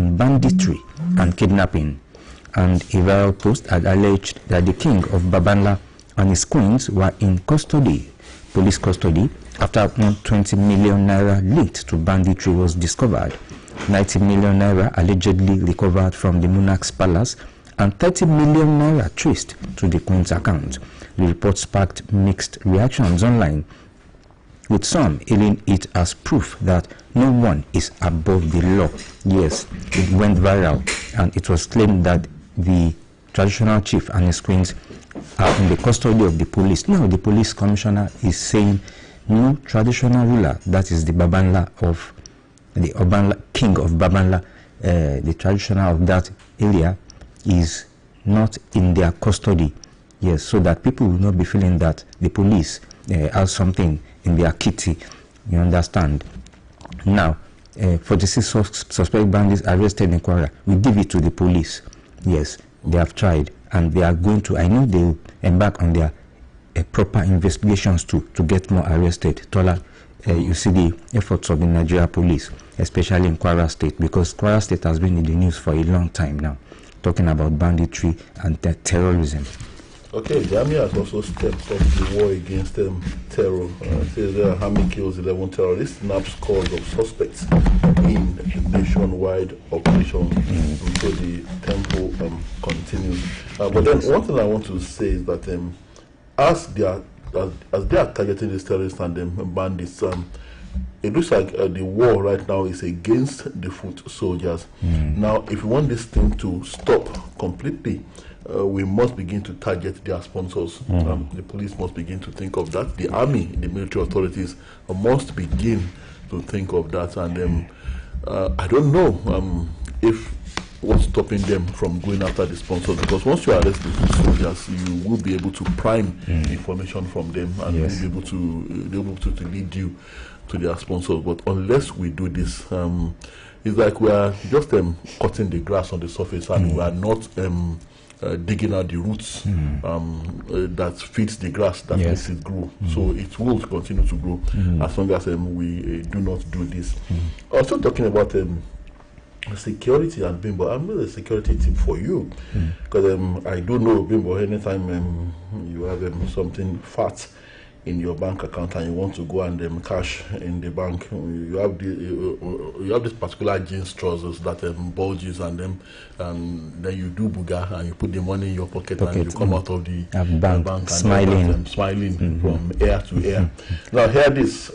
in banditry and kidnapping. And a viral post had alleged that the king of Babanla and his queens were in custody, police custody, after 20 million naira linked to banditry was discovered. 90 million naira allegedly recovered from the monarch's palace, and 30 million naira traced to the queen's account. The report sparked mixed reactions online, with some hailing it as proof that no one is above the law. Yes, it went viral, and it was claimed that the traditional chief and his queens are in the custody of the police. Now the police commissioner is saying no traditional ruler, that is the Babanla of the Obanla, king of Babanla, the traditional of that area, is not in their custody. Yes, so that people will not be feeling that the police has something in their kitty. You understand? Now, 46 suspect bandits arrested in Kwara. We give it to the police. Yes, they have tried, and they are going to, I know they will embark on their proper investigations to get more arrested. Tola, you see the efforts of the Nigeria police, especially in Kwara State, because Kwara State has been in the news for a long time now, talking about banditry and terrorism. Okay, the army has also stepped up the war against terror. Says there are army kills 11 terrorists, snaps scores of suspects in the nationwide operation. So the tempo continues. But then one thing I want to say is that as they are targeting these terrorists and bandits, it looks like the war right now is against the foot soldiers. Now, if we want this thing to stop completely, we must begin to target their sponsors. The police must begin to think of that. The army, the military authorities must begin to think of that. And I don't know if what's stopping them from going after the sponsors, because once you arrest the soldiers, you will be able to prime information from them, and yes, will be able to lead you to their sponsors. But unless we do this, it's like we are just cutting the grass on the surface, and we are not digging out the roots that feeds the grass, that makes it grow. So it will continue to grow as long as we do not do this. Also talking about security and Bimbo, I'm not a security tip for you, because I do know, Bimbo, anytime you have something fat in your bank account and you want to go and cash in the bank, you have this particular jeans trousers that bulges, and then you do booga and you put the money in your pocket and you come out of the bank and smiling from ear to ear. Now hear this.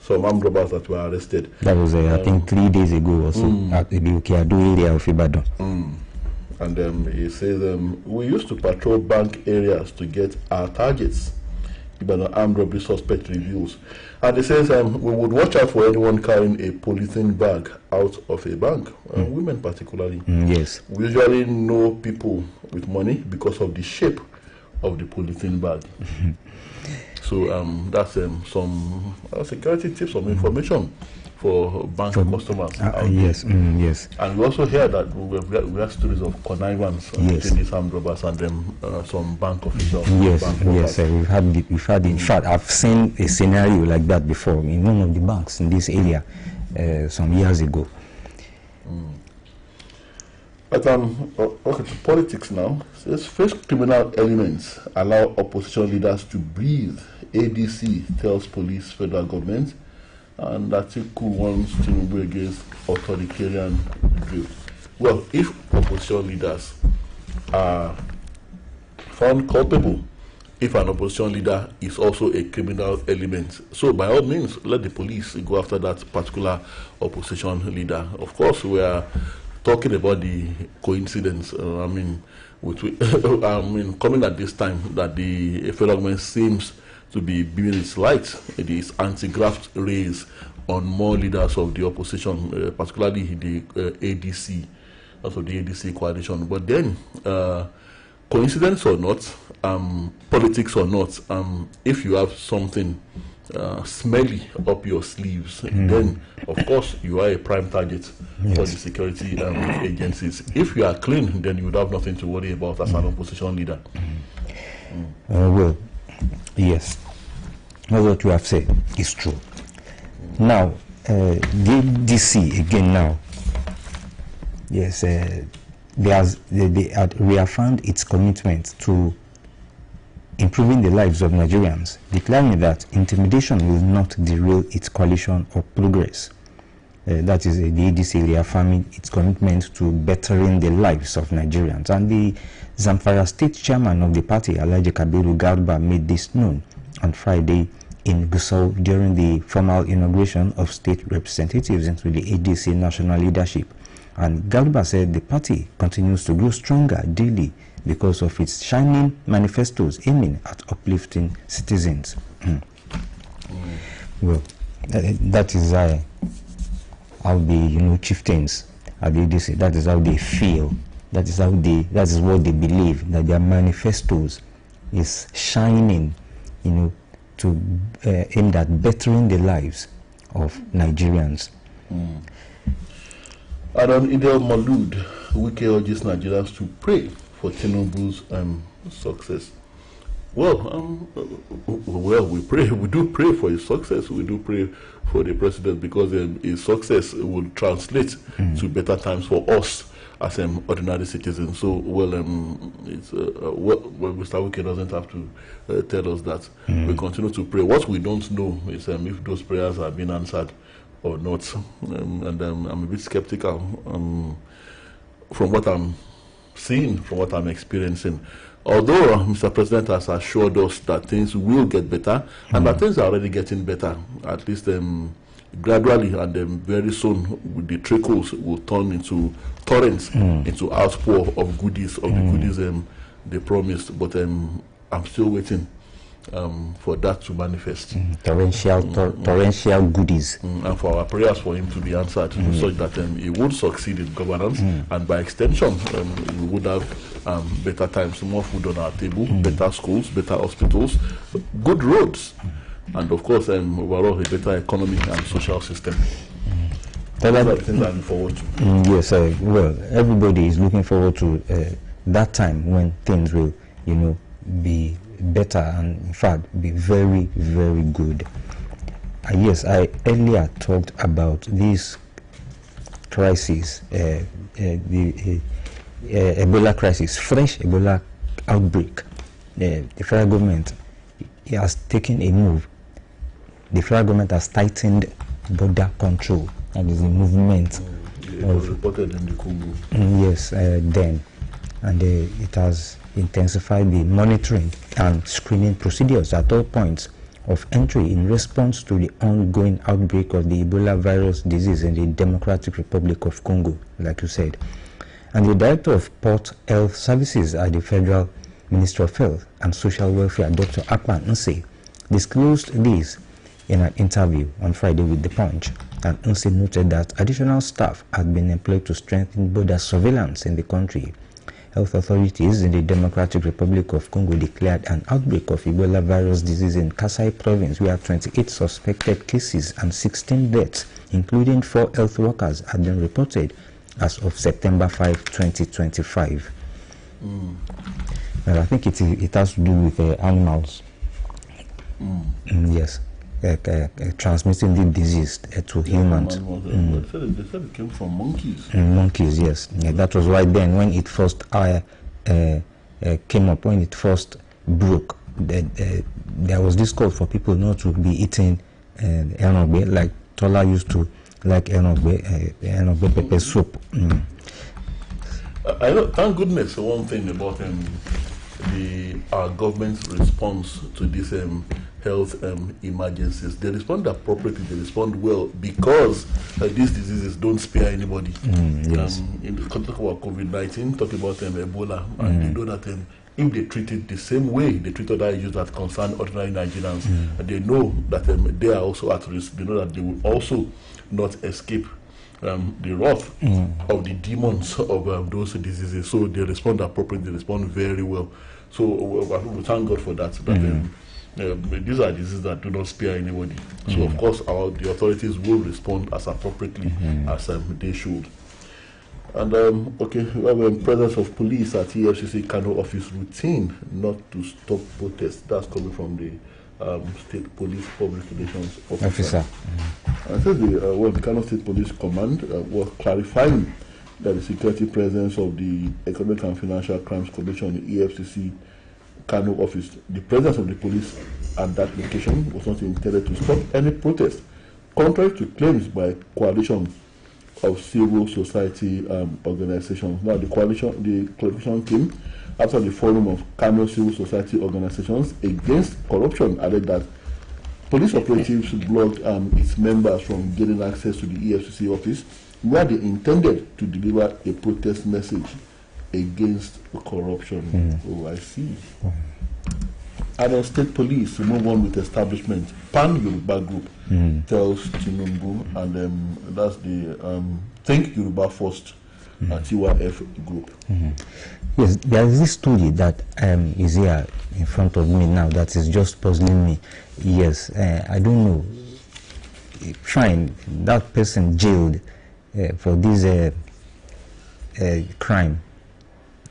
Some armed robbers that were arrested. That was, I think, 3 days ago or so, at the Ukiado area of Ibadan. And he says, we used to patrol bank areas to get our targets. Ibadan armed robbery suspect reveals. And he says, we would watch out for anyone carrying a polythene bag out of a bank, women particularly. Yes. We usually know people with money because of the shape of the polythene bag. So that's some security tips, some information for bank customers. Yes, yes. And we also hear that we have stories of connivance between these armed robbers and some bank officials. Yes, yes. We've had. In fact, I've seen a scenario like that before in one of the banks in this area some years ago. But okay, to politics now. Says first criminal elements allow opposition leaders to breathe. ADC tells police federal government, and Atiku wants Tinubu against authoritarian view. Well, if opposition leaders are found culpable, if an opposition leader is also a criminal element, so by all means, let the police go after that particular opposition leader. Of course, we are talking about the coincidence. Coming at this time that the federal government seems to be beaming its light, these anti-graft rays on more leaders of the opposition, particularly the ADC, also the ADC coalition. But then, coincidence or not, politics or not, if you have something smelly up your sleeves, then of course you are a prime target for the security agencies. If you are clean, then you would have nothing to worry about as an opposition leader. Well, yes, what you have said is true. Now, the DC again now, Yes, they had reaffirmed its commitment to improving the lives of Nigerians, declaring that intimidation will not derail its coalition or progress. That is the ADC reaffirming its commitment to bettering the lives of Nigerians. And the Zamfara state chairman of the party, Alhaji Kabiru Garba, made this known on Friday in Gusau during the formal inauguration of state representatives into the ADC national leadership. And Garba said the party continues to grow stronger daily because of its shining manifestos aiming at uplifting citizens. Well, that is how the chieftains at the ADC, that is how they feel, that is what they believe, that their manifestos is shining, to aimed at bettering the lives of Nigerians. And on Idel Malud, Wike urges Nigerians to pray for Tinubu's success. Well, we pray. We do pray for his success. We do pray for the president because his success will translate to better times for us as ordinary citizens. So, Mr. Wike doesn't have to tell us that. We continue to pray. What we don't know is if those prayers have been answered or not. And I'm a bit skeptical from what I'm seeing, from what I'm experiencing. Although Mr. President has assured us that things will get better, and that things are already getting better, at least gradually, and very soon the trickles will turn into torrents, into outpour of goodies, the goodies they promised. But I'm still waiting for that to manifest. Torrential goodies. And for our prayers for him to be answered, such that he would succeed in governance, and by extension, we would have better times, more food on our table, better schools, better hospitals, good roads, and of course, overall, a better economic and social system. Those are the things I look forward to. Yes, well, everybody is looking forward to that time when things will, be better and, in fact, be very, very good. Yes, I earlier talked about this crisis, the Ebola crisis, fresh Ebola outbreak. The federal government has taken a move. The federal government has tightened border control. That is the movement. It was reported in the Congo. Yes, then. And it has intensified the monitoring and screening procedures at all points of entry in response to the ongoing outbreak of the Ebola virus disease in the Democratic Republic of Congo, like you said. And the Director of Port Health Services at the Federal Ministry of Health and Social Welfare, Dr. Akpan Nse, disclosed this in an interview on Friday with The Punch. And Nse noted that additional staff had been employed to strengthen border surveillance in the country. Health authorities in the Democratic Republic of Congo declared an outbreak of Ebola virus disease in Kasai province, where 28 suspected cases and 16 deaths, including 4 health workers, had been reported as of September 5, 2025. I think it has to do with animals. Yes. Transmitting the disease to humans. They said it came from monkeys. Monkeys, yes. Yeah, that was why then, when it first came up, when it first broke, there was this call for people not to be eating enogbe, like Tola used to like enogbe pepper soup. I know, thank goodness, one thing about our government's response to this health emergencies. They respond appropriately, they respond well, because these diseases don't spare anybody. Yes. Talk about COVID-19, talk about Ebola, and you know that if they treat it the same way they treat other issues that concern ordinary Nigerians, they know that they are also at risk. They know that they will also not escape the wrath of the demons of those diseases. So they respond appropriately, they respond very well. So we thank God for that. These are diseases that do not spare anybody. So of course the authorities will respond as appropriately as they should. And okay, we have presence of police at EFCC Kano office routine not to stop protests. That's coming from the State Police Public Relations Officer. And so the Kano State Police Command was clarifying that the security presence of the Economic and Financial Crimes Commission, the EFCC Kano office, the presence of the police at that location was not intended to stop any protest, contrary to claims by coalition of civil society organizations. Now, the coalition came after the forum of Kano civil society organizations against corruption alleged that police operatives blocked its members from gaining access to the EFCC office, where they intended to deliver a protest message against corruption. Oh, I see. And then state police to move on with establishment. Pan Yoruba Group tells Tinubu, and that's the Think Yoruba First TYF Group. Yes, there is this story that is here in front of me now that is just puzzling me. Yes, I don't know. Fine, that person jailed for this crime.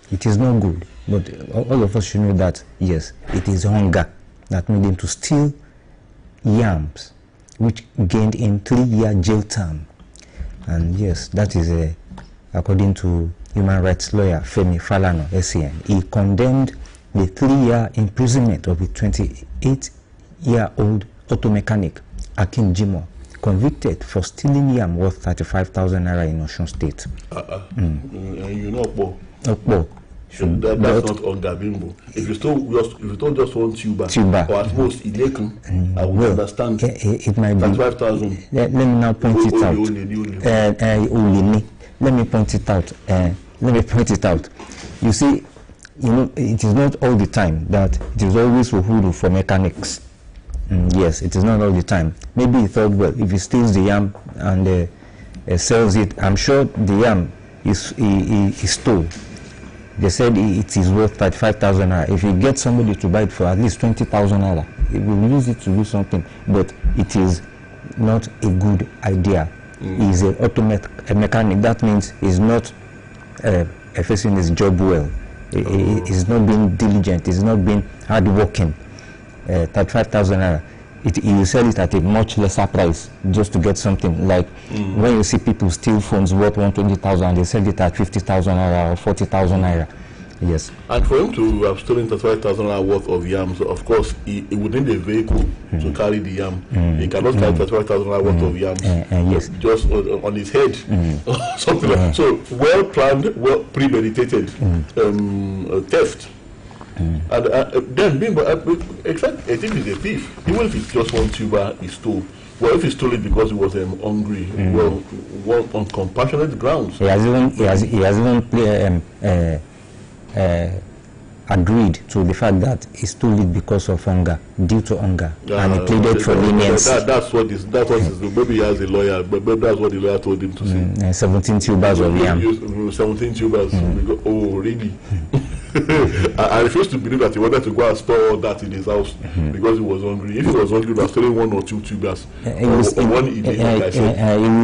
It is not good, but all of us should know that, yes, it is hunger that made him to steal yams, which gained him 3-year jail term. And yes, that is according to human rights lawyer Femi Falana, SCN. He condemned the 3-year imprisonment of a 28-year-old auto mechanic, Akin Jimo, convicted for stealing yam worth 35,000 naira in Osun State. You know, that's not hunger, bimbo. If you don't just want tuber, or at most ilekun, I would understand. It might be 5,000. Let me now point it out. Let me point it out. You see, it is not all the time that it is always for mechanics. Yes, it is not all the time. Maybe he thought, well, if he steals the yam and sells it, I'm sure the yam he stole. They said it is worth 35,000 naira. If you get somebody to buy it for at least 20,000 naira, he will use it to do something. But it is not a good idea. He's a mechanic. That means he's not facing his job well. He's not being diligent. He's not being hardworking. 35,000 naira. He will sell it at a much lesser price just to get something. Like when you see people steal phones worth 120,000, they sell it at 50,000 naira or 40,000 naira. Yes. And for him to have stolen 35,000 naira worth of yams, of course, he would need a vehicle to carry the yam. He cannot carry 35,000 naira worth of yams yes. just on his head. Something like so. Well planned, well premeditated theft. And then being, except I think he's a thief. Even if it's just one tuber he stole. Well, if he stole it because he was hungry, well, on compassionate grounds. He has even agreed to the fact that he stole it because of hunger, due to hunger, and he pleaded for leniency. That's what is. Maybe he has a lawyer, but maybe that's what the lawyer told him to say. 17 tubers of yam. 17 tubers. Oh, really? I refuse to believe that he wanted to go and store all that in his house because he was hungry. If he was hungry, he would have stolen 1 or 2 tubers. He will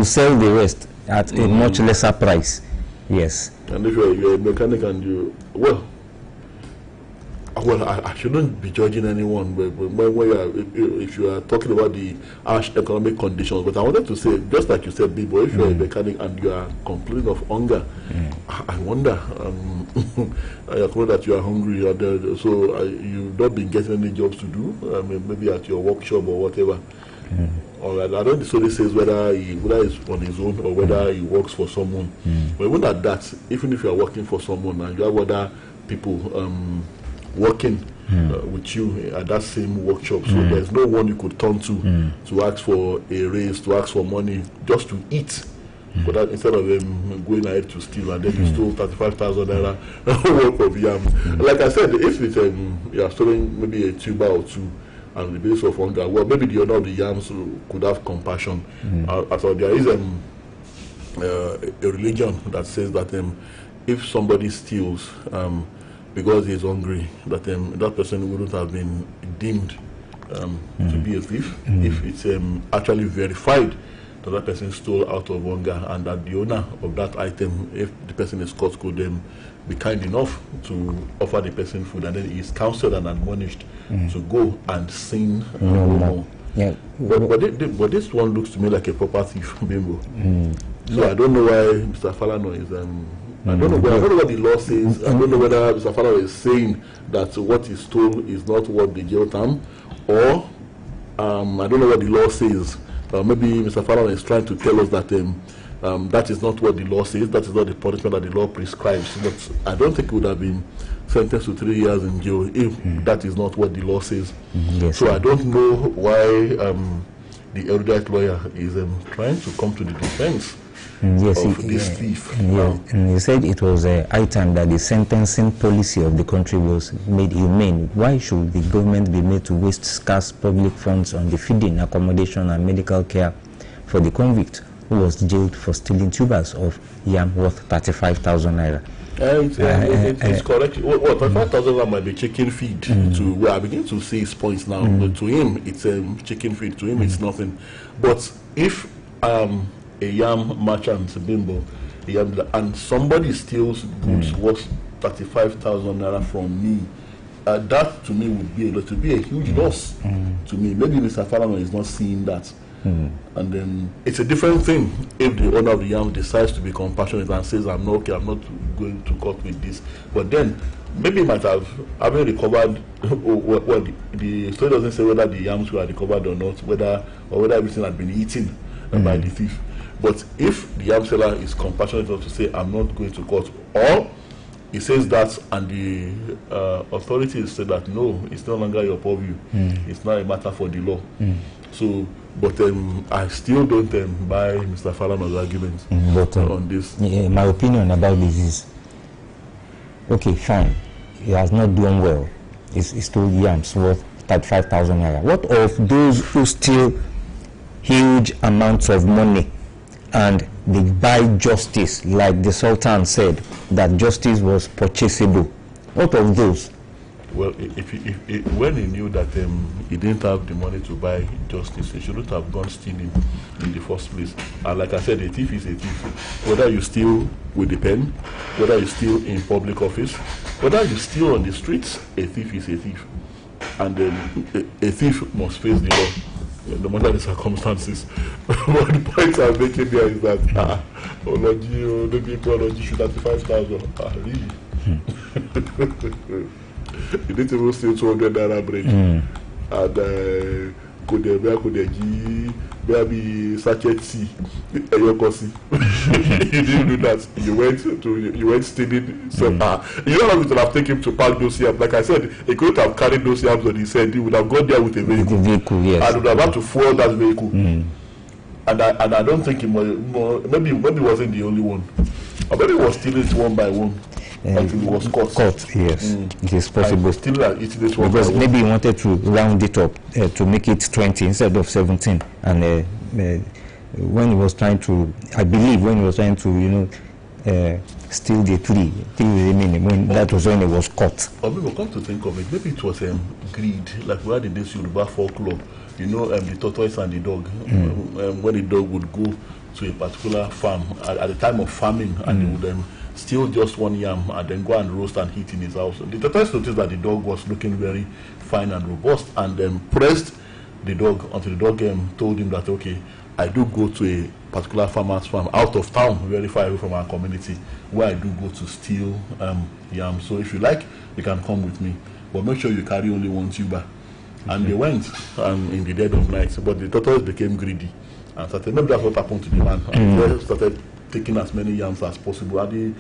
sell the rest at a much lesser price. Yes. And if you're a mechanic and I shouldn't be judging anyone, but if you are talking about the harsh economic conditions, but I wanted to say, just like you said, Bibo, if you're a mechanic and you are complaining of hunger, I wonder, I know that you are hungry, so you've not been getting any jobs to do, maybe at your workshop or whatever. Or I don't necessarily say whether he's on his own or whether he works for someone. But even at that, even if you are working for someone and you have other people working with you at that same workshop, so there's no one you could turn to ask for a raise, to ask for money, just to eat. But that instead of going ahead to steal, and then you stole 35,000 naira worth of yam. Like I said, if it's you are stealing maybe a tuber or two, and the basis of hunger, well, maybe the owner of the yams could have compassion. So there is a religion that says that if somebody steals because he's hungry, that that person wouldn't have been deemed to be a thief if it's actually verified that that person stole out of hunger, and that the owner of that item, if the person is caught, could be kind enough to offer the person food, and then he is counseled and admonished to go and sin no more. Yeah. But this one looks to me like a proper thief, Bimbo. So I don't know why Mr. Falana is I don't know what the law says. I don't know whether Mr. Falana is saying that what he's told is not what the jail term, or I don't know what the law says. Maybe Mr. Falana is trying to tell us that that is not what the law says, that is not the punishment that the law prescribes. But I don't think he would have been sentenced to 3 years in jail if that is not what the law says. Yes, so I don't know why the erudite lawyer is trying to come to the defense of this thief. And he said it was high time that the sentencing policy of the country was made humane. Why should the government be made to waste scarce public funds on the feeding, accommodation and medical care for the convict who was jailed for stealing tubers of yam worth 35,000 naira? It's correct. Well, 35,000 might be chicken feed to where I begin to see his points now. But to him, it's chicken feed. To him, it's nothing. But if a yam merchant, bimbo, and somebody steals goods worth 35,000 naira from me, that to me would be a huge loss to me. Maybe Mr. Falana is not seeing that. And then it's a different thing if the owner of the yam decides to be compassionate and says, I'm not going to court with this. But then maybe he might have recovered. Well, the story doesn't say whether the yams were recovered or not, whether everything had been eaten by the thief. But if the yam seller is compassionate enough to say, I'm not going to court, or he says that and the authorities say that no, it's no longer your purview, it's not a matter for the law. So, but I still don't buy Mr. Falana's arguments on this. My opinion about this is, okay, fine, he has not done well. He's stole yams worth 35,000 naira. What of those who steal huge amounts of money and they buy justice, like the Sultan said, that justice was purchasable? What of those? Well, when he knew that he didn't have the money to buy justice, he shouldn't have gone stealing in the first place. And like I said, a thief is a thief. Whether you steal with the pen, whether you steal in public office, whether you steal on the streets, a thief is a thief. And a thief must face the law, no matter the circumstances. But the point I'm making there is that, Ology should have 35,000. Really? You need to even steal 200 naira bread. And could there be sachet tea? You didn't do that. You went stealing some. You don't have to have taken him to park those yams. Like I said, he couldn't have carried those yams on his head. He would have gone there with a vehicle. Yes. And would have had to fuel that vehicle. And I don't think he maybe he wasn't the only one. Or maybe he was stealing it one by one. Until he was caught. Yes, it is possible. Because maybe he wanted to round it up to make it 20 instead of 17. And when he was trying to, I believe, steal the three remaining, when that was when he was caught. Or maybe come to think of it, maybe it was greed, like we had in this Yoruba folklore. The tortoise and the dog. When the dog would go to a particular farm at the time of famine, and he would steal just one yam and then go and roast and eat in his house. The tortoise noticed that the dog was looking very fine and robust, and pressed the dog until the dog told him that, okay, I do go to a particular farmer's farm out of town, very far away from our community, where I do go to steal yam. So if you like, you can come with me, but make sure you carry only one tuber. And they went in the dead of night, but the tortoise became greedy and started. Maybe that's what happened to the man. And he started taking as many yams as possible. And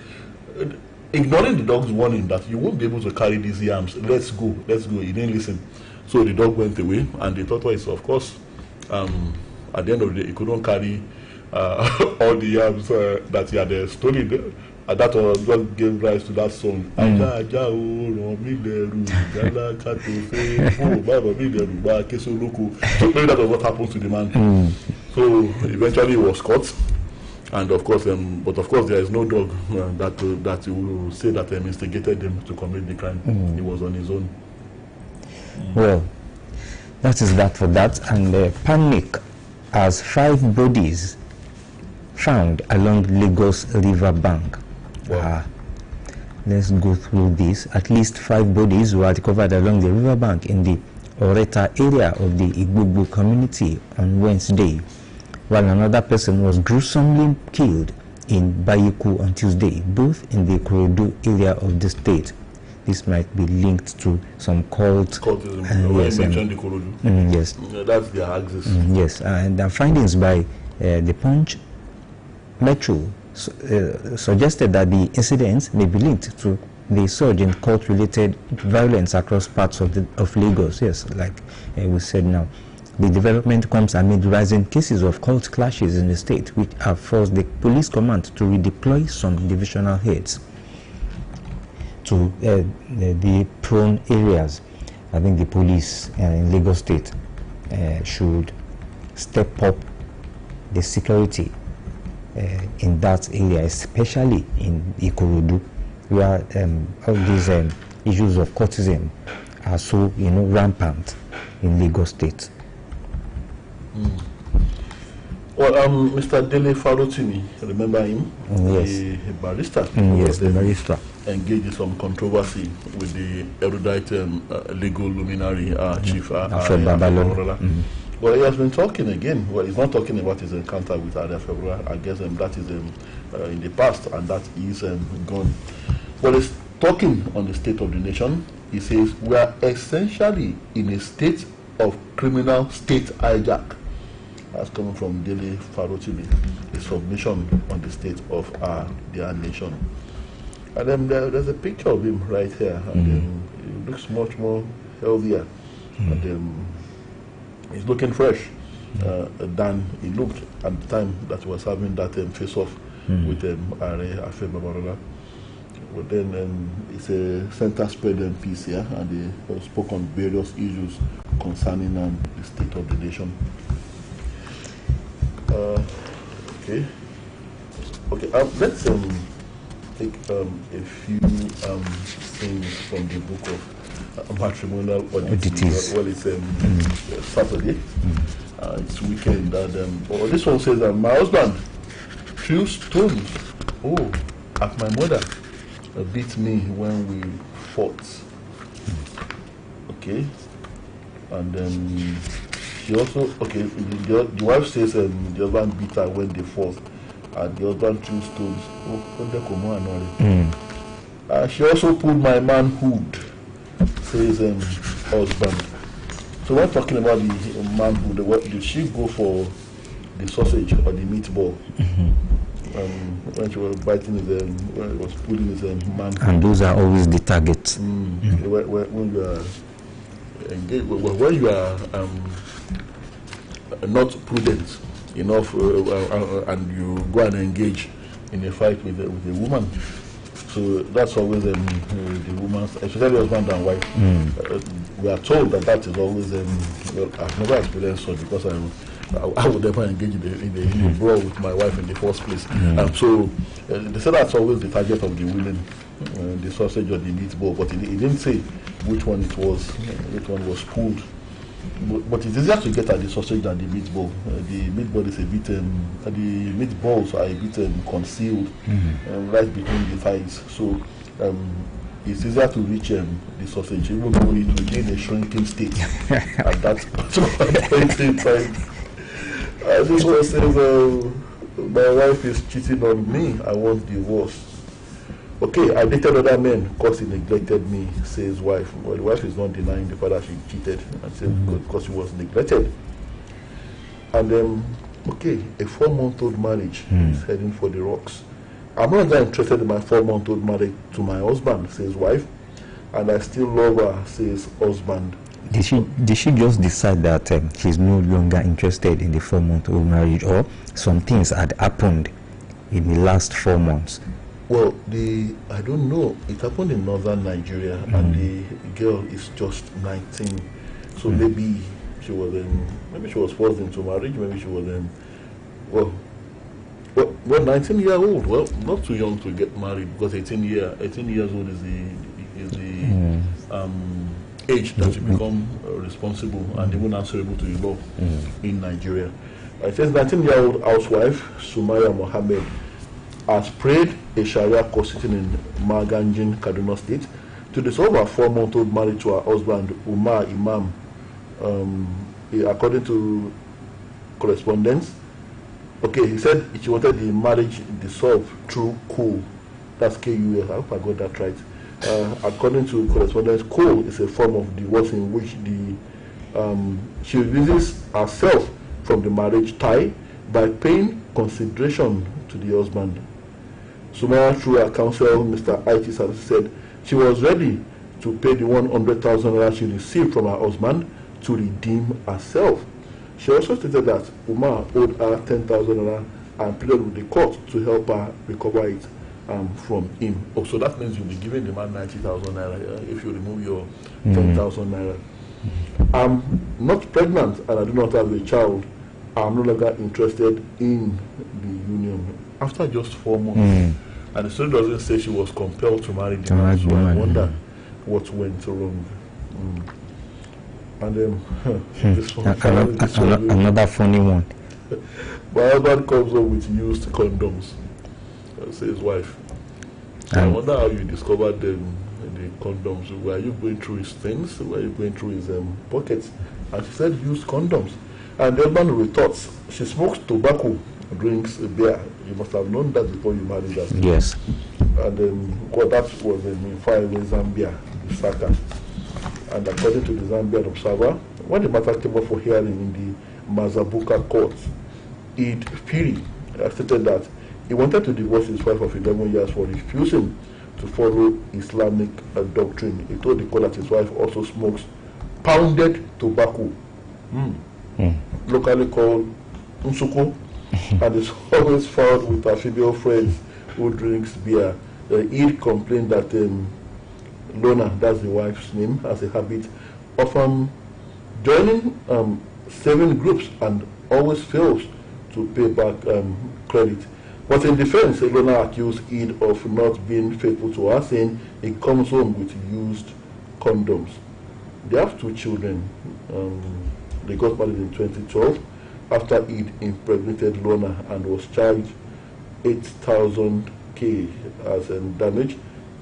ignoring the dog's warning that you won't be able to carry these yams. Let's go. He didn't listen. So the dog went away, and the tortoise, of course, at the end of the day, he couldn't carry all the yams that he had stolen. And that what gave rise to that song. So maybe that was what happened to the man. So eventually he was caught. And of course, but of course, there is no dog that will say that instigated him to commit the crime. He was on his own. Well, that is that for that. And panic as 5 bodies found along Lagos River bank. Wow. Let's go through this. At least 5 bodies were recovered along the riverbank in the Oreta area of the Igbogbo community on Wednesday, while another person was gruesomely killed in Bayiku on Tuesday, both in the Ikorodu area of the state. This might be linked to some cultism. Yes, mentioned Ikorodu. Yes. That's their axis. Yes, and the findings by the Punch Metro suggested that the incidents may be linked to the surge in cult-related violence across parts of Lagos. Yes, like we said now. The development comes amid rising cases of cult clashes in the state, which have forced the police command to redeploy some divisional heads to the prone areas. I think the police in Lagos State should step up the security in that area, especially in Ikorodu, where all these issues of cultism are so rampant in Lagos State. Well, Mr. Dele Farotimi, remember him? Yes. A barrister. Yes, the barrister. Engaged in some controversy with the erudite legal luminary Chief Babalola. Well, he has been talking again. Well, he's not talking about his encounter with Aria February. I guess that is in the past, and that is gone. Well, he's talking on the state of the nation. He says, we are essentially in a state of criminal state hijack. That's coming from Dele Farotimi, a submission on the state of their nation. And then there's a picture of him right here, and then he looks much more healthier, and then he's looking fresh than he looked at the time that he was having that face-off with Are Afebabarola. But then it's a center-spread piece here, and they spoke on various issues concerning the state of the nation. Okay. Let's take a few things from the book of matrimonial oddities. Well, it's Saturday. It's weekend. This one says that my husband threw stones at my mother, beat me when we fought. Okay. And then she also, the wife says the husband beat her when they fought, and the husband threw stones. She also pulled my manhood, says husband. So we're talking about the manhood. Did she go for the sausage or the meatball? When she was biting his, when he was pulling his manhood. And those are always the targets. When you are engaged, when you are not prudent enough and you go and engage in a fight with a woman, so that's always the woman's, especially husband and wife. We are told that is always well, I've never experienced so, because I would never engage in a brawl with my wife in the first place. So they say that's always the target of the women, the sausage or the meatball, but he didn't say which one it was, which one was pulled. But it's easier to get at the sausage than the meatball. The meatball is a bit, the meatballs are a bit concealed right between the thighs. So it's easier to reach the sausage, even though it will be in a shrinking state at that point in time. This one says, my wife is cheating on me, I want divorce. Okay, I dated other men because he neglected me, says wife. Well, the wife is not denying the fact that she cheated, and says because she was neglected. And okay, a 4-month-old marriage is heading for the rocks. I'm not that interested in my 4-month-old marriage to my husband, says wife, and I still love her, says husband. Did she just decide that she's no longer interested in the 4-month-old marriage, or some things had happened in the last 4 months? Well, I don't know. It happened in northern Nigeria, and the girl is just 19. So maybe she was forced into marriage. Maybe she was 19-year-old. Well, not too young to get married, because 18 years old is the age that you become responsible and even answerable to the law in Nigeria. It says 19-year-old housewife Sumaya Mohammed has prayed a Sharia court sitting in Maganjin, Kaduna State, to dissolve her 4-month-old marriage to her husband Umar Imam. According to correspondence, Okay, he said she wanted the marriage dissolved through coal. That's K-U-L. I hope I got that right. According to correspondence, coal is a form of divorce in which she releases herself from the marriage tie by paying consideration to the husband. Sumaya, through her counsel, Mr. Aitis, said she was ready to pay the 100,000 naira she received from her husband to redeem herself. She also stated that Umar owed her 10,000 naira and pleaded with the court to help her recover it from him. Oh, so that means you'll be giving the man 90,000 naira if you remove your 10,000 naira. I'm not pregnant and I do not have a child. I'm no longer interested in the union. After just 4 months, and the story doesn't say she was compelled to marry the man, so I wonder what went wrong. And then this one, another funny one. My husband comes home with used condoms, says his wife. So I wonder how you discovered the condoms. Were you going through his things? Were you going through his pockets? And she said used condoms. And the husband retorts, she smokes tobacco, drinks beer. You must have known that before you married her. Yes. And that was in faraway Zambia, Lusaka. And according to the Zambian Observer, when the matter came up for hearing in the Mazabuka court, Eid Firi stated that he wanted to divorce his wife of 11 years for refusing to follow Islamic doctrine. He told the court that his wife also smokes pounded tobacco, locally called Unsuko, and is always found with her female friends who drinks beer. Eid complained that Lona, that's the wife's name, has a habit of joining saving groups and always fails to pay back credit. But in defense, Lona accused Eid of not being faithful to her, saying he comes home with used condoms. They have 2 children. They got married in 2012 after Eid impregnated Lona and was charged 8,000 K as damage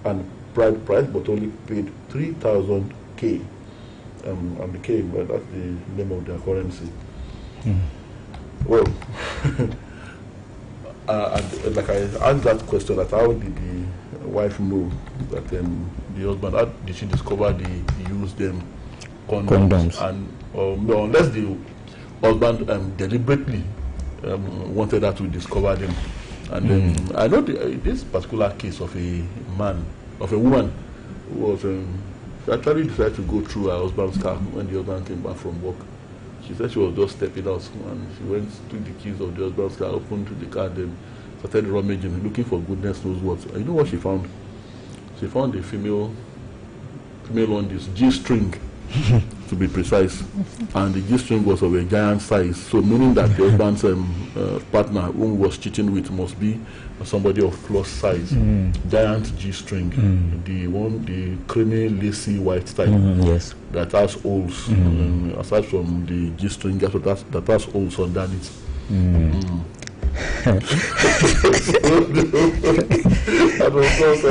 and bride price, but only paid 3,000 K. And the K, well, that's the name of their currency. Well, like I asked that question, that how did the wife know that the husband, how did she discover the used condoms? And no, unless the husband deliberately wanted her to discover them. And I know this particular case of a woman who was actually decided to go through her husband's car when the husband came back from work. She said she was just stepping out and she went to the keys of the husband's car, opened the car, then started rummaging, looking for goodness knows what. And you know what she found? She found a female on this G-string, to be precise, and the G-string was of a giant size. So meaning that the husband's partner, whom was cheating with, must be somebody of plus size. Giant G-string, the creamy, lacy white type. Yes. That has holes. Aside from the G-string, that has holes underneath. And of course,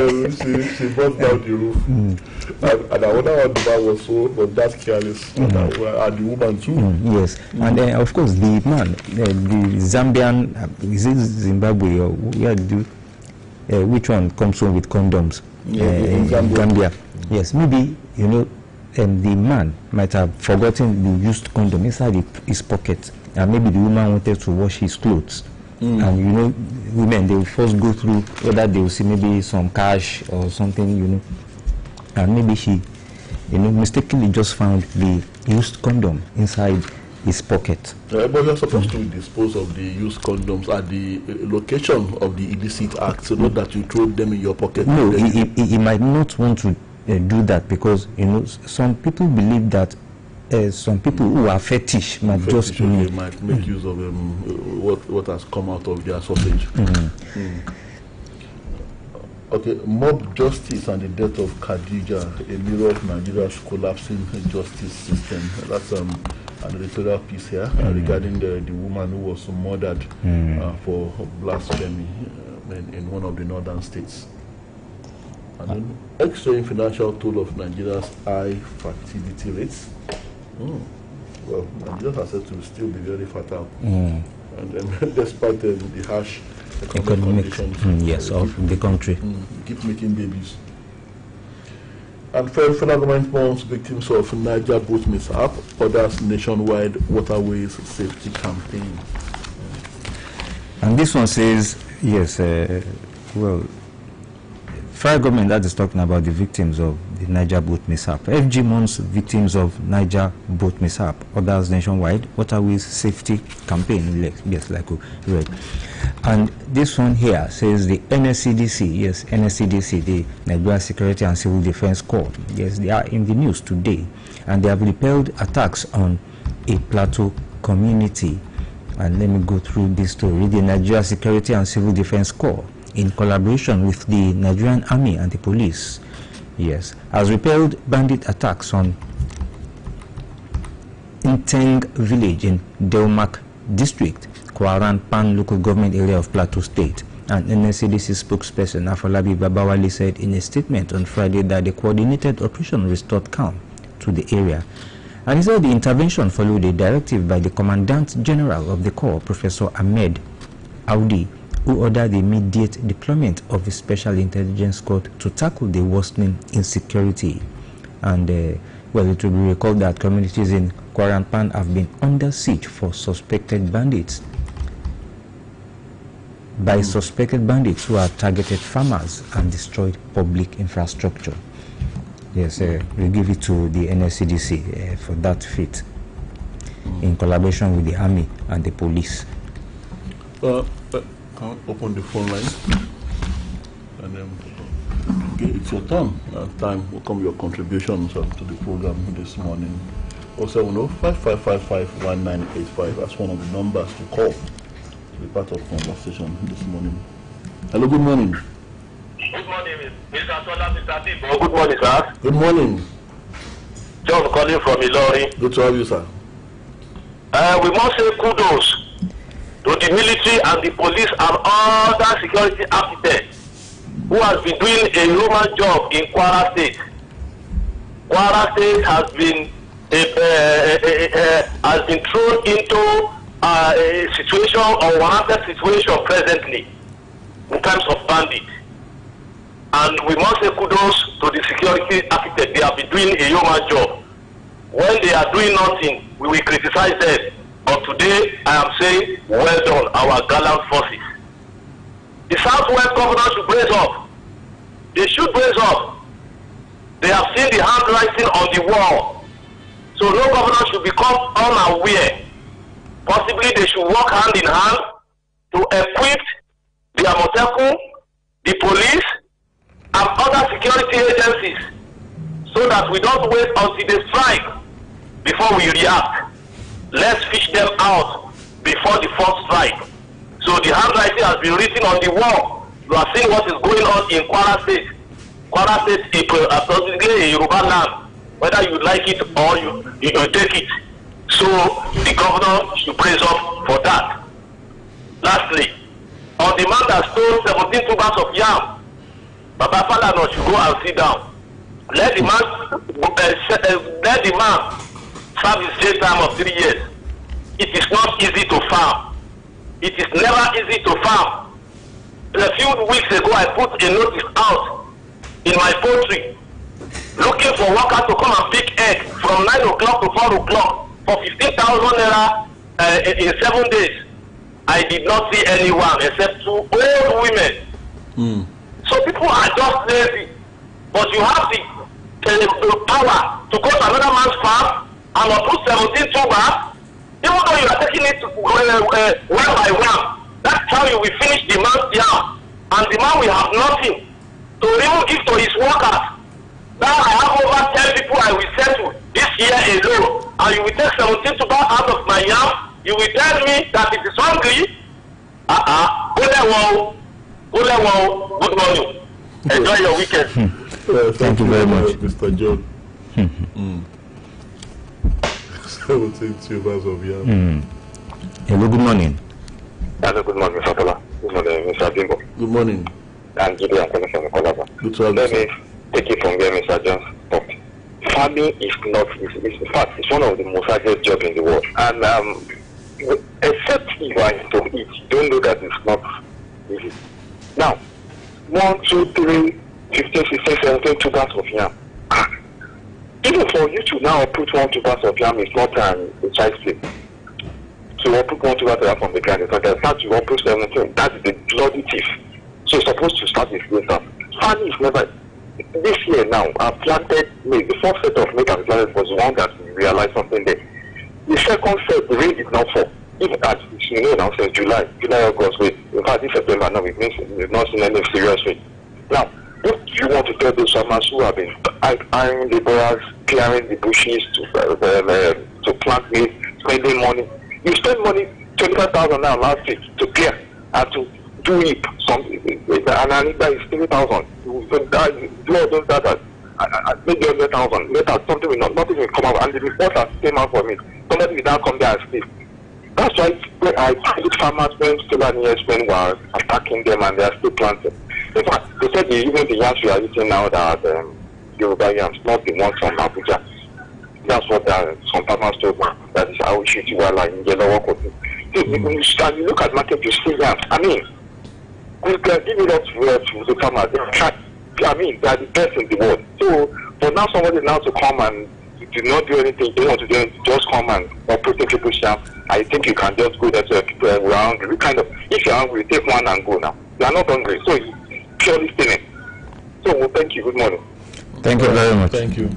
she brought down the roof. And I wonder what the man was that careless. And the woman too. Yes. And then, of course, the man, the Zambian, is it Zimbabwe or where do? Which one comes home with condoms? In Gambia. Yes, maybe, the man might have forgotten the used condom inside his pocket. And maybe the woman wanted to wash his clothes. And women, they will first go through whether they will see maybe some cash or something, and maybe she, mistakenly just found the used condom inside his pocket. But you're supposed to dispose of the used condoms at the location of the illicit act, so not that you throw them in your pocket. No, he might not want to do that because, some people believe that some people who are fetish might just might make use of what has come out of their sausage. Okay, mob justice and the death of Khadija, a mirror of Nigeria's collapsing justice system. That's an editorial piece here regarding the woman who was murdered for blasphemy in one of the northern states. And then X-raying financial toll of Nigeria's high fertility rates. Well, Nigeria has said to still be very fertile. And then despite the harsh economic conditions, yes, of the country. Keep making babies. And federal government warns victims of Niger boat mishap, others nationwide waterways safety campaign. And this one says, yes, well, federal government that is talking about the victims of the Niger boat mishap. FG mourns victims of Niger boat mishap, others nationwide waterways safety campaign. Yes, like we read. And this one here says the NSCDC, yes, NSCDC, the Nigeria Security and Civil Defense Corps, yes, they are in the news today, and they have repelled attacks on a plateau community. And let me go through this story. The Nigeria Security and Civil Defense Corps, in collaboration with the Nigerian Army and the police, yes, has repelled bandit attacks on Inteng village in Delmark district, Kwaran Pan local government area of Plateau State. And NSCDC spokesperson Afolabi Babawale said in a statement on Friday that the coordinated operation restored calm to the area. And he said the intervention followed a directive by the Commandant General of the Corps, Professor Ahmed Audi, who ordered the immediate deployment of a special intelligence squad to tackle the worsening insecurity. And well, it will be recalled that communities in Kwarampan have been under siege for suspected bandits. By suspected bandits who have targeted farmers and destroyed public infrastructure. Yes, we give it to the NSCDC for that feat, in collaboration with the army and the police. Can I open the phone line? And then, okay, it's your turn. Time will come your contributions to the program this morning. 070-5555-1985. That's one of the numbers to call to be part of conversation this morning. Hello, good morning. Good morning, Mr. Sola, Mr. Tibo. Good morning, sir. Good morning. John calling from Ilori. Good to have you, sir. We must say kudos to the military and the police and other security architects who has been doing a human job in Kwara State. Kwara State has been thrown into a situation or warranted situation presently in terms of bandits. And we must say kudos to the security architect. They have been doing a human job. When they are doing nothing, we will criticize them. But today, I am saying, well done, our gallant forces. The Southwest governors should brace up. They should brace up. They have seen the handwriting on the wall. So no governor should become unaware. Possibly they should work hand in hand to equip the Amotekun, the police, and other security agencies, so that we don't wait until they strike before we react. Let's fish them out before the first strike. So the handwriting has been written on the wall. You are seeing what is going on in Kwara State. Kwara State is a Yoruba land, whether you like it or you take it. So the governor should praise up for that. Lastly, on the man that stole 17 tubers of yam, Baba Falana should go and sit down. Let the man serve his jail time of 3 years. It is not easy to farm. It is never easy to farm. A few weeks ago, I put a notice out in my poultry looking for workers to come and pick egg from 9 o'clock to 4 o'clock for 15,000 naira in 7 days. I did not see anyone except 2 old women. So people are just lazy. But you have the power to go to another man's farm and uproot 17 tubers, even though you are taking it one by one. That's how you will finish the man's yam. And the man will have nothing to even give to his workers. Now I have over 10 people I will settle this year alone. And you will take 17 tubers out of my yam. You will tell me that it is hungry. Go there, wow. Good morning. Enjoy your weekend. Thank you very much, Mr. John. 17 tubers of yam. Hello, good morning. Hello, good morning, Mr. Tola. Good morning, Mr. Bimbo. Good morning. I'm Gideon calling from Kolaba. Good to have you. Let me take it from where Mr. John talked. Farming is not, in fact, it's one of the most hardest jobs in the world. And except you are into it, you don't know that it's not easy. Now, 1, 2, 3, 15, 16, 17 tubers of yam. Even for you to now put 1 tubers of yam is not a child's play. So you put 1 tuber of yam from the ground, so start you put 17. That is the bloody thief. So you're supposed to start with yourself. Farming is never. This year now, I've planted maize. The first set of maize I've planted was one that we realized something there. The second set, the rain did not fall. Even as you know now, since July, August, in fact, this September now, we've not seen any serious rain. Now, if you want to tell those farmers who have been hiring laborers, clearing the bushes to plant maize, spending money, you spend money 25,000 now last week to clear and to do it something, and I need that is 3,000. You do all those data, maybe 100,000. Later, something will nothing will come out, and the report has came out for me. Somebody will now come there and sleep. That's why I target farmers when Fulani Herdsmen were attacking them and they are still planting. In fact, they said even the yams we are eating now that Yoruba yams, not the ones from Abuja. That's what some farmers told me. That is how we shoot you while in yellow work. So when you look at market, you see yams. I mean, we can give it up to the farmers. I mean, they are the best in the world. So for now, somebody now to come and do not do anything, they want to do just come and operate people's yam. I think you can just go there to people who are hungry. If you're hungry, take one and go now. You are not hungry, so it's purely stealing. So thank you. Good morning. Thank you very much. Thank you.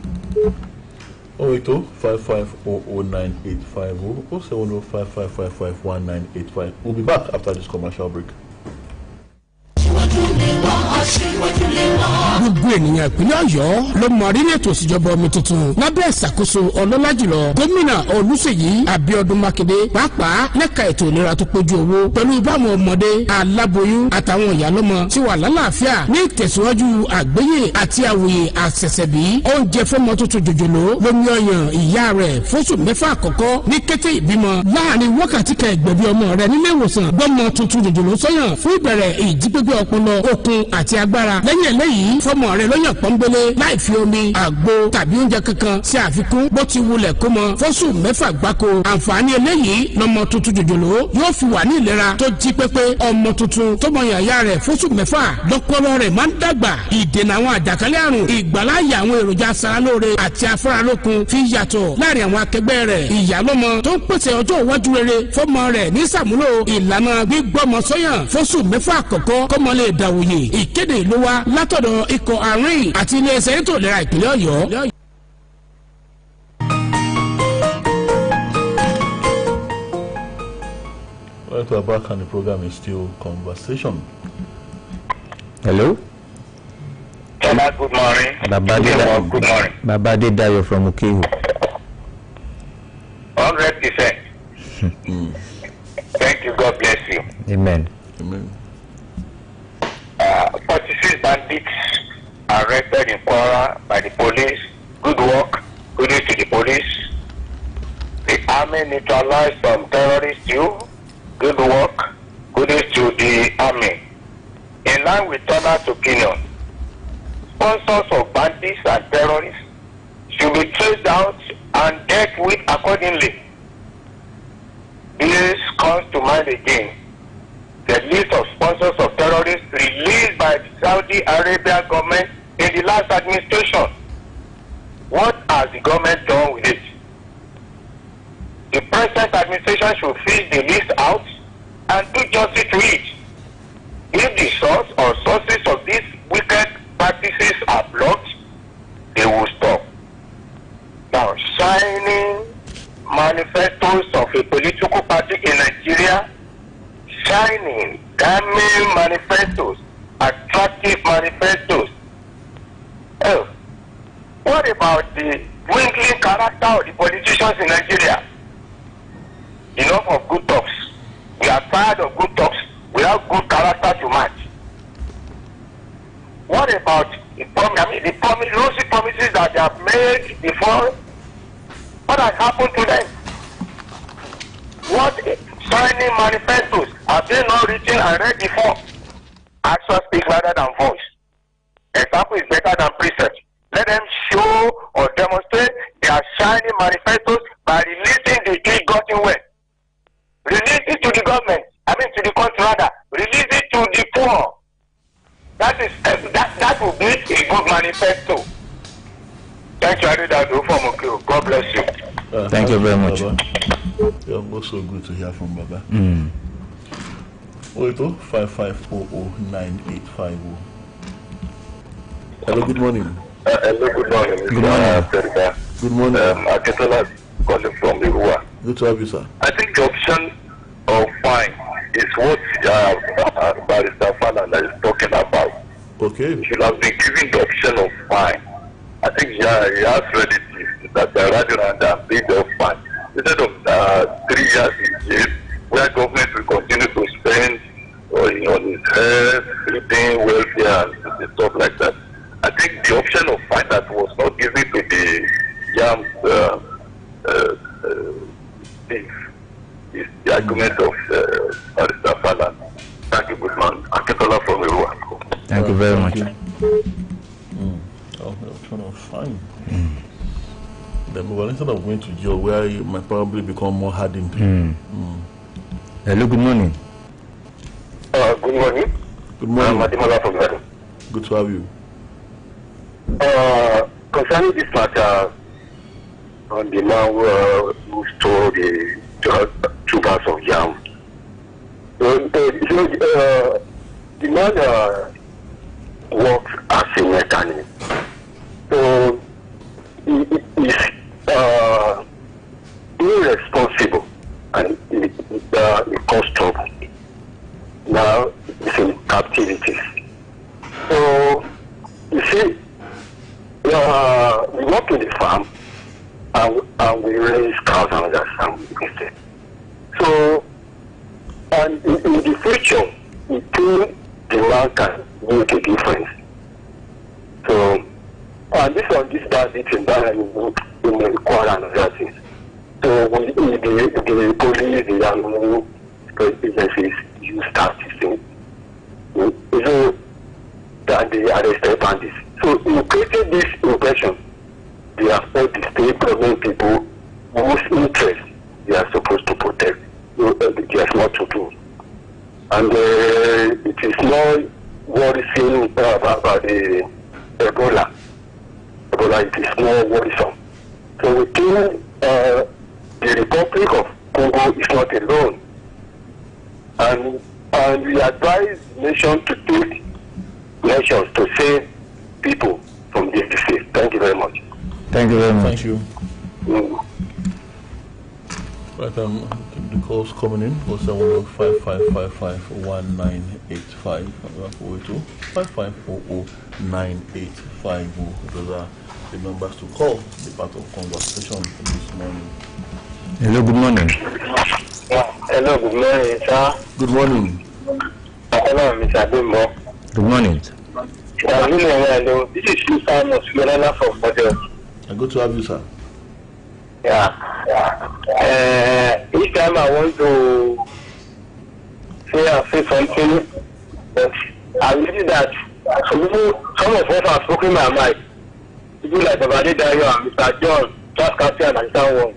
080-5500-9850 070-5555-1985. We'll be back after this commercial break. Gbogbo ènìyàn ìpínlẹ̀ Ọ̀yọ́ ló mọ rírì ètò ìṣèjọba omi tuntun lábẹ́ ìṣàkóso ọlọ́lá jùlọ gómìnà Olúṣèyí Abíọ́dún Mákindé pàápàá lẹ́ka ètò ìlera tó péjú owó pẹ̀lú báwọn ọmọdé aláboyún àtàwọn ìyálọ́mọ tí wà lálàáfíà ní ìtẹ̀síwájú àgbéyé àti àwòyè àṣẹ̀ṣẹ̀bí oúnjẹ fọ́mọ tuntun jòjòló lómi ọyàn ìyá rẹ̀ fóṣù mẹ́fà àkọ́kọ́ ní kété ìbímọ láàrin wákàtí kan ẹgbẹ̀bí ọmọ rẹ̀ nílé ìwòsàn gbọ́mọ tuntun jòjòló sọ́yàn fún ìbẹ̀rẹ̀ ìjípépé ọpọlọ okun àti agbára lẹ́yìn eléyìí fọ́mọ rẹ̀ lọ́yàn pọ́nbélé láì fi omi àgbo tàbí oúnjẹ kankan sí àfikún bó ti wulẹ̀ kó mọ fóṣù mẹ́fà gbáko àǹfààní eléyìí lọ́mọ tuntun jòjòló yóò fi wà ní ìlera tó jí pépé ọmọ tuntun tó mọ yàyà rẹ̀ fóṣù mẹ́fà lọ́pọlọ rẹ̀ máa ń dàgbà ìdènà àwọn àjàkálẹ̀ àrùn ìgbàláyà àwọn èròjà aṣaralóore àti afáralókun fi yàtọ̀ láàrin àwọn akẹgbẹ́ rẹ̀ ìyálọ́mọ tó ń pèsè ọjọ́ iwájú rere fọ́mọ rẹ̀ ní sàmúlò ìlànà gbígbọ́mọ sọ́yàn fóṣù mẹ́fà àkọ́kọ́ kọ́mọ lè dàwòye ìkéde ló wá látọ̀dọ̀ ikọ̀ àárín àti iléeṣẹ́ ètò ìlera ìpínlẹ̀ Ọ̀yọ́. Right, we're back and the program is still conversation. Hello. Hello, good morning. Good morning. Babade Dayo from Ukehu. 100%. Thank you. God bless you. Amen. Amen. 46 bandits arrested in Kwara by the police. Good work. Good news to the police. The army neutralized some terrorists too. Good work. Good news to the army. In line with Turner's opinion, sponsors of bandits and terrorists should be traced out and dealt with accordingly. This comes to mind again. The list of sponsors of terrorists released by the Saudi Arabia government in the last administration. What has the government done with it? The present administration should fill the list out and do justice to it. If the source or sources of these wicked practices are blocked, they will stop. Now, signing manifestos of a political party in Nigeria, shining, damning manifestos, attractive manifestos. Oh, what about the dwindling character of the politicians in Nigeria? Enough of good talks. We are tired of good talks. We have good character to match. What about the rosy promises that they have made before? What has happened to them? What signing manifestos have they not written and read before? Action speaks louder than voice. Example is better than precept. Let them show or demonstrate their shining manifestos by releasing the ill-gotten wealth. Release it to the government. a good manifesto. Thank you, Adidado, from Okio. God bless you. Thank you very much. You're also good to hear from Baba. 55009850. Hello, good morning. Hello, good morning. Good morning. Good morning. Akitola calling from the Rua. Good to have you, sir. I think the option of fine is what Barrister Falana is talking about. Okay. He should have been given the option of fine. I think he has relatives that rather than pay the fine. Instead of 3 years in jail, where government will continue to spend on his health, eating, welfare, and stuff like that. I think the option of fine that was not given to the young thief is the argument of Barrister Falana. Thank you, good man. Akitola from Rua. Thank you very much. Oh, the option of fine. Then, well, instead of going to jail, where you might probably become more hardened. Hello, good morning. Good morning. Good morning. Madimola from Ghana. Good to have you. Concerning this matter on the man who stole the 2 bags of yam, the man works as a mechanic. So he is irresponsible and he caused trouble. Now he's in captivity. So you see, we work in the farm and we raise cows and others and we instead. So, and in the future, we think the man can make a difference. So, and this bandit in Ghana will require another thing. So, the police, the animal agencies use that system. So, that they arrested bandits. So, in creating this impression, they have all the state government people whose interest they are supposed to protect. There's more to do. And it is more worrisome about the Ebola. It is more worrisome. So we think the Republic of Congo is not alone. And we advise nations to take measures to save people from this disease. Thank you very much. Thank you very much. Thank you. Right, the calls coming in. 07055551985. 55009850. Those are the numbers to call. The part of conversation this morning. Hello, good morning. Hello, good morning, sir. Good morning. Hello, Mr. Bimbo. Good morning. This is Simon from Model. Good to have you, sir. Yeah. Each time I want to say something, but I believe that some of us have spoken my mind. People like Babade Dayo and Mr. John, Charles Captain and so on.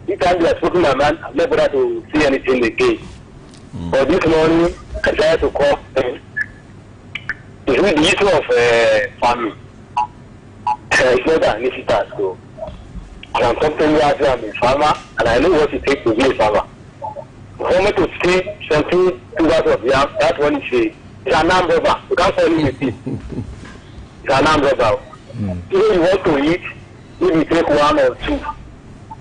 Each time they have spoken my mind, I'm not able to see anything again. But this morning, I tried to call them. It's really the issue of farming. It's not an easy task, though. And I'm something where I'm a farmer, and I know what it takes to be a farmer. For me to see something too out of yam, that's what it's an armed robber. You can't call him a thief. It's an armed robber. Even you want to eat, maybe you take 1 or 2.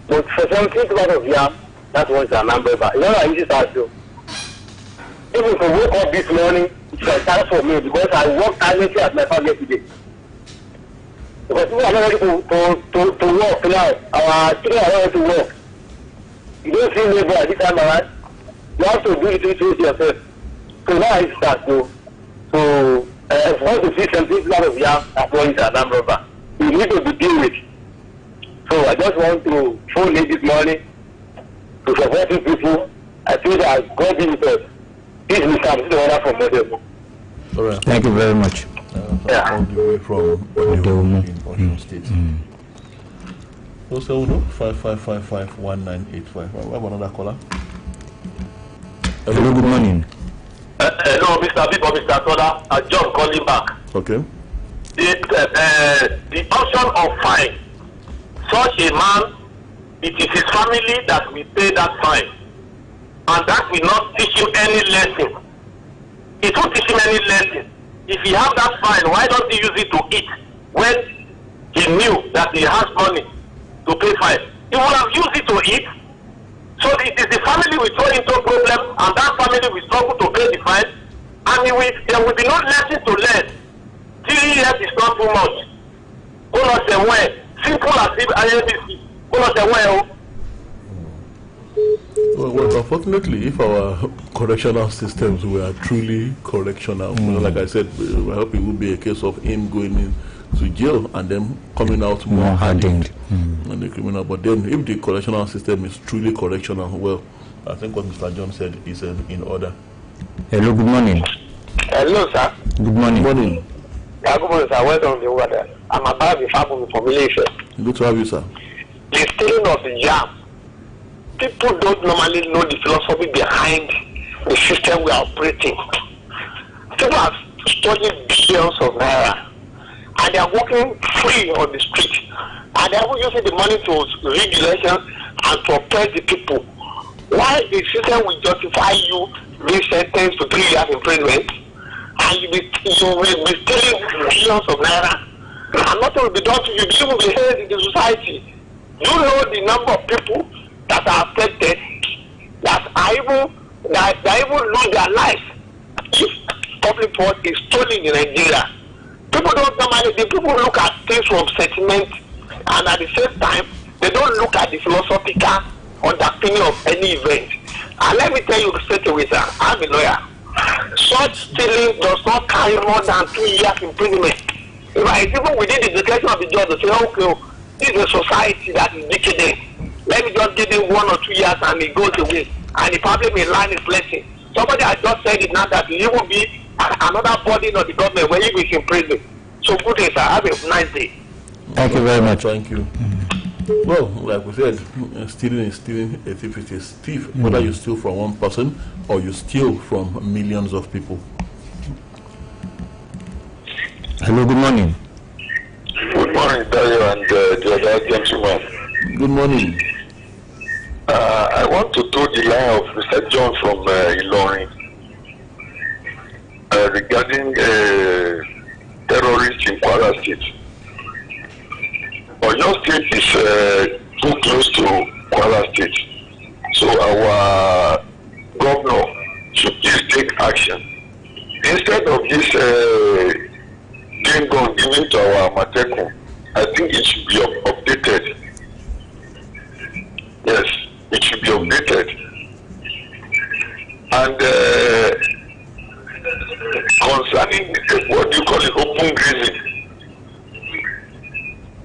But for something too out of yam, that's what it's an armed robber. You know what I used to ask you? Even if I woke up this morning, it's a time for me because I worked tirelessly at my family today. Because we are not ready to work now. Our children are not ready to work. You don't see labor at this time around. You have to do it yourself. So now it starts. So if you want to see something out of yam, that's why it's an armed robber. You need to begin with. So I just want to phone in this morning to support these people. I feel that God be with us. This is Mr. Abdul from Model. All right. Thank you very much. All the way from Odeomu in Osun State. 07055551985. We have another caller. Hello, good morning. Hello, Mr. Bibo, Mr. Tola. John calling back. Okay. The the option of fine. Such a man, it is his family that will pay that fine, and that will not teach him any lesson. It won't teach him any lesson. If he have that fine, why don't he use it to eat when he knew that he has money to pay fine? He would have used it to eat. So it is the family will throw into a problem, and that family will struggle to pay the fine, and there will be no lesson to learn. 3 years is not too much. Go not away. Simple as if IABC. Go not away. Well, unfortunately, if our correctional systems were truly correctional, like I said, I hope it would be a case of him going in to jail and then coming out more hardened than the criminal. But then, if the correctional system is truly correctional, well, I think what Mr. John said is in order. Hello, good morning. Hello, sir. Good morning. Good morning. Yeah, good morning, sir. Welcome to the water. I'm about to have from Oluyole. Good to have you, sir. The stealing of the jam. People don't normally know the philosophy behind the system we are operating. People are stolen billions of naira, and they are walking free on the street, and they are using the money to rig elections and to oppress the people. Why the system will justify you being sentenced to 3 years imprisonment, and you will be stealing billions of naira, and nothing will be done to you? You will be held in the society. You know the number of people that are affected, that even lose their lives if public funds is stolen in Nigeria. People don't normally, the people look at things from sentiment, and at the same time, they don't look at the philosophical underpinning of any event. And let me tell you straight away, sir, I'm a lawyer. Such stealing does not carry more than 2 years imprisonment. If even within the discretion of the judge, they say, okay, this is a society that is decadent. Let me just give him 1 or 2 years and it goes away. And the problem in line is blessing. Somebody has just said it now that he will be another burden of the government when he is in prison. So good day, sir. Have a nice day. Thank you very much. Thank you. Well, like we said, stealing is stealing. A thief is a thief. Whether you steal from one person or you steal from millions of people. Hello, good morning. Good morning, Dario and the other gentleman. Good morning. I want to throw the line of Mr. John from Ilorin regarding terrorists in Kwara State. Oyo State is too close to Kwara State, so our governor should please take action. Instead of this game gun given to our Amateku, I think it should be updated. Yes, it should be updated. And concerning what you call it, open grazing,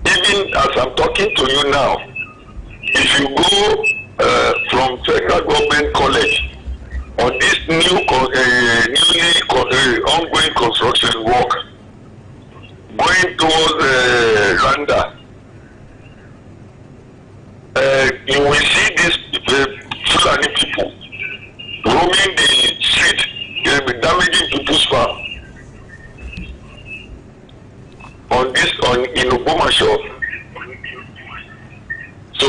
even as I'm talking to you now, if you go from Federal Government College on this newly ongoing construction work, going towards Rwanda, you will see these Fulani people roaming the street. They will be damaging people's farm. In Obomasho. So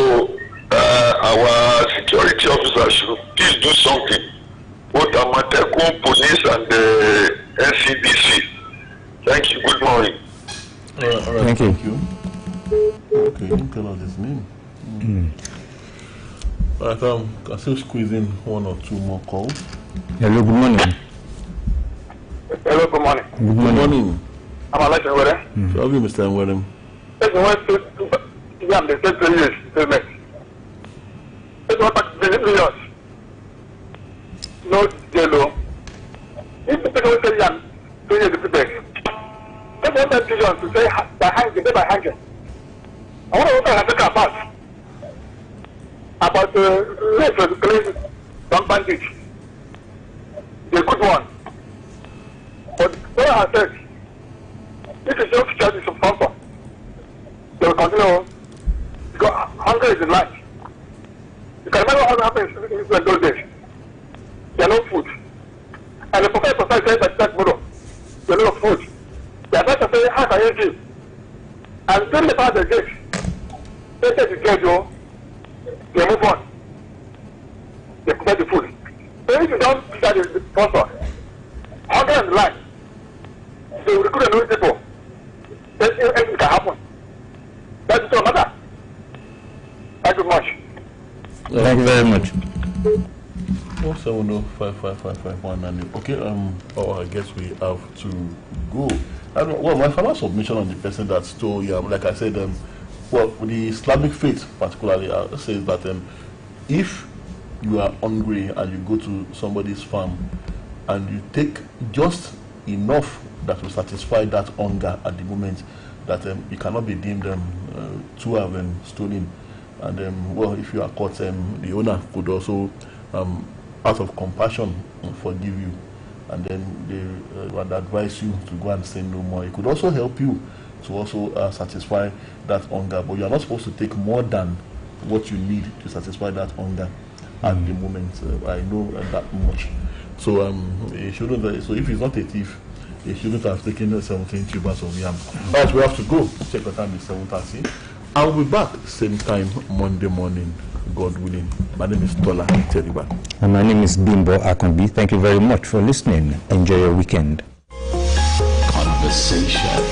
our security officers should please do something. Both Amateku, police and the NCDC. Thank you. Good morning. All right, thank you. Okay, you can tell us his name. I can still squeeze in 1 or 2 more calls. Hello, good morning. Hello, good morning. Good morning. I'm Alex Nwere. So have you, Mr. Nwere? It's one to the state police payment. It's what $1 no yellow. If the people say young, 2 years to pay. It's $1 billion to say by hanging. I want to look about the letter to claim some bandage. The good one. But what I said, if you don't charge some pumper, they will continue because hunger is in life. You can remember what happened in those days. There are no food. And the professor said that tomorrow, there are no food. The professor said, how can you give? And during the part of the gate, they take the gate, they move on. They prepare the food. So if you don't start the sponsor, how can the line? They will recruit new people. Anything can happen. That is no matter. Thank you much. Thank you very much. 470-55551. Okay, I guess we have to go. Well, my final submission on the person that stole yam, like I said, well, the Islamic faith particularly says that if you are hungry and you go to somebody's farm and you take just enough that will satisfy that hunger at the moment, that you cannot be deemed to have stolen. And well, if you are caught, the owner could also, out of compassion, forgive you, and then they would advise you to go and sin no more. It could also help you to also satisfy that hunger, but you are not supposed to take more than what you need to satisfy that hunger at the moment. I know that much. So he shouldn't. So if he's not a thief, he shouldn't have taken 17 tubers of yam. But we have to go. Check the time is 7:30. I'll be back same time Monday morning, God willing. My name is Tola Teriba. And my name is Bimbo Akonbi. Thank you very much for listening. Enjoy your weekend. Conversation.